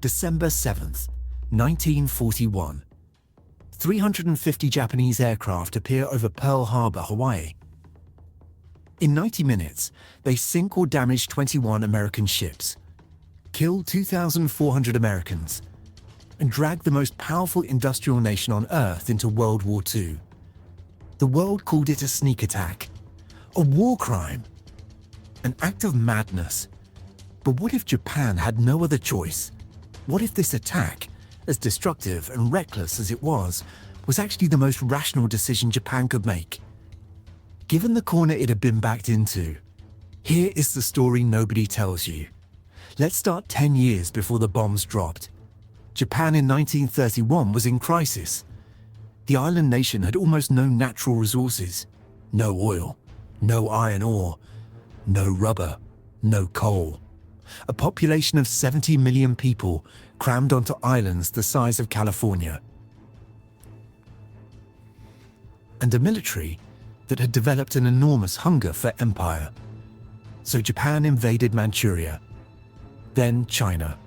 December 7th, 1941. 350 Japanese aircraft appear over Pearl Harbor, Hawaii. In 90 minutes, they sink or damage 21 American ships, kill 2,400 Americans, and drag the most powerful industrial nation on Earth into World War II. The world called it a sneak attack, a war crime, an act of madness. But what if Japan had no other choice? What if this attack, as destructive and reckless as it was actually the most rational decision Japan could make? Given the corner it had been backed into, here is the story nobody tells you. Let's start 10 years before the bombs dropped. Japan in 1931 was in crisis. The island nation had almost no natural resources. No oil, no iron ore, no rubber, no coal. A population of 70 million people crammed onto islands the size of California. And a military that had developed an enormous hunger for empire. So Japan invaded Manchuria, then China.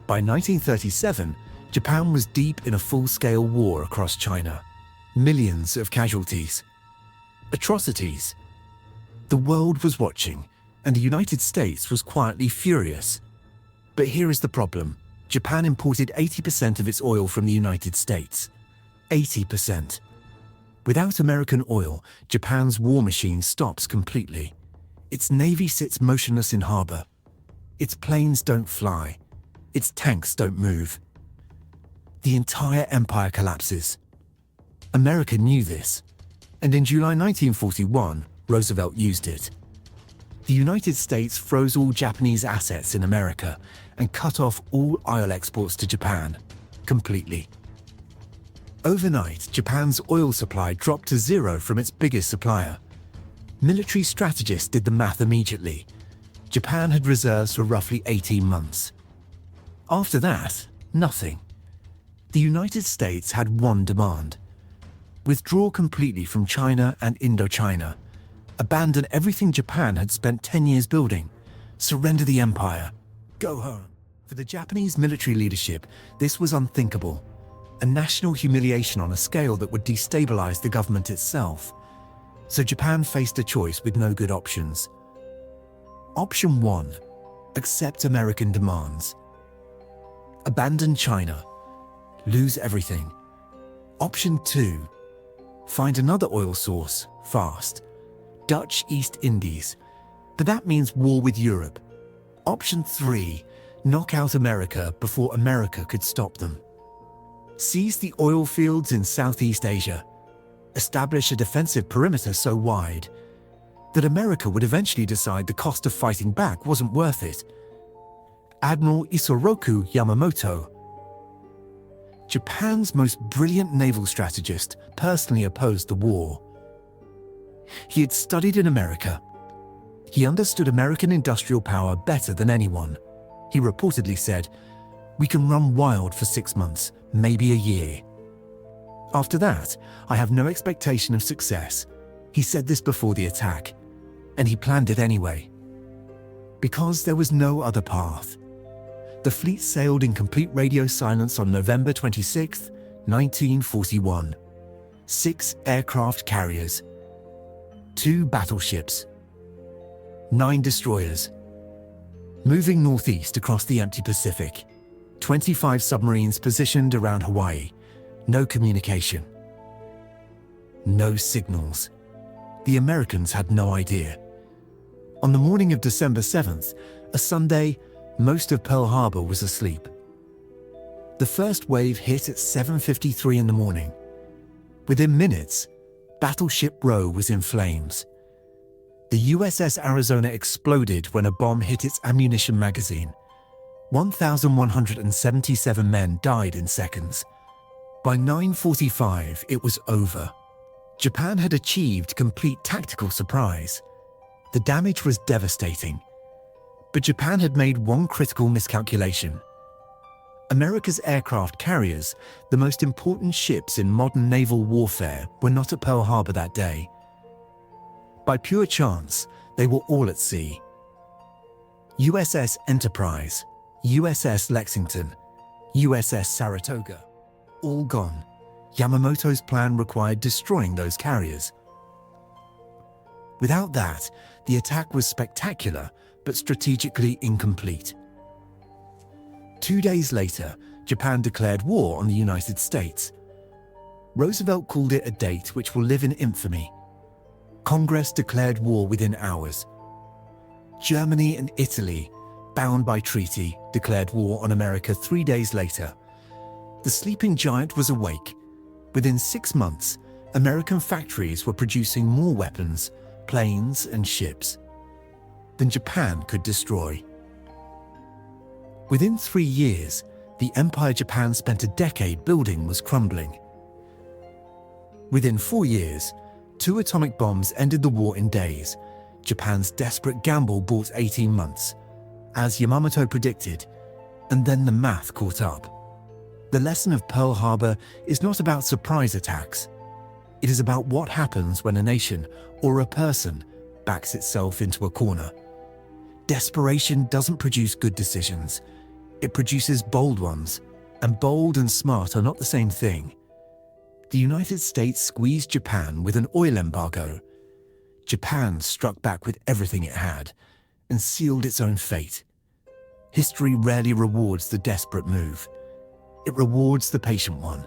By 1937, Japan was deep in a full-scale war across China. Millions of casualties. Atrocities. The world was watching, and the United States was quietly furious. But here is the problem. Japan imported 80% of its oil from the United States. 80%. Without American oil, Japan's war machine stops completely. Its navy sits motionless in harbor. Its planes don't fly. Its tanks don't move. The entire empire collapses. America knew this, and in July 1941, Roosevelt used it. The United States froze all Japanese assets in America and cut off all oil exports to Japan, completely. Overnight, Japan's oil supply dropped to zero from its biggest supplier. Military strategists did the math immediately. Japan had reserves for roughly 18 months. After that, nothing. The United States had one demand: withdraw completely from China and Indochina. Abandon everything Japan had spent 10 years building. Surrender the empire. Go home. For the Japanese military leadership, this was unthinkable. A national humiliation on a scale that would destabilize the government itself. So Japan faced a choice with no good options. Option 1. Accept American demands. Abandon China. Lose everything. Option 2. Find another oil source, fast. Dutch East Indies. But that means war with Europe. Option 3. Knock out America before America could stop them. Seize the oil fields in Southeast Asia. Establish a defensive perimeter so wide that America would eventually decide the cost of fighting back wasn't worth it. Admiral Yamamoto, Japan's most brilliant naval strategist, personally opposed the war. He had studied in America. He understood American industrial power better than anyone. He reportedly said, "We can run wild for 6 months, maybe a year. After that, I have no expectation of success." He said this before the attack, and he planned it anyway. Because there was no other path. The fleet sailed in complete radio silence on November 26, 1941. 6 aircraft carriers, 2 battleships, 9 destroyers. Moving northeast across the empty Pacific. 25 submarines positioned around Hawaii. No communication. No signals. The Americans had no idea. On the morning of December 7th, a Sunday, most of Pearl Harbor was asleep. The first wave hit at 7:53 in the morning. Within minutes, Battleship Row was in flames. The USS Arizona exploded when a bomb hit its ammunition magazine. 1,177 men died in seconds. By 9:45, it was over. Japan had achieved complete tactical surprise. The damage was devastating. But Japan had made one critical miscalculation. America's aircraft carriers, the most important ships in modern naval warfare, were not at Pearl Harbor that day. By pure chance, they were all at sea. USS Enterprise, USS Lexington, USS Saratoga, all gone. Yamamoto's plan required destroying those carriers. Without that, the attack was spectacular but strategically incomplete. 2 days later, Japan declared war on the United States. Roosevelt called it a date which will live in infamy. Congress declared war within hours. Germany and Italy, bound by treaty, declared war on America 3 days later. The sleeping giant was awake. Within 6 months, American factories were producing more weapons, planes and ships than Japan could destroy. Within 3 years, the empire Japan spent a decade building was crumbling. Within 4 years, 2 atomic bombs ended the war in days. Japan's desperate gamble bought 18 months, as Yamamoto predicted, and then the math caught up. The lesson of Pearl Harbor is not about surprise attacks. It is about what happens when a nation or a person backs itself into a corner. Desperation doesn't produce good decisions. It produces bold ones, and bold and smart are not the same thing. The United States squeezed Japan with an oil embargo. Japan struck back with everything it had and sealed its own fate. History rarely rewards the desperate move. It rewards the patient one.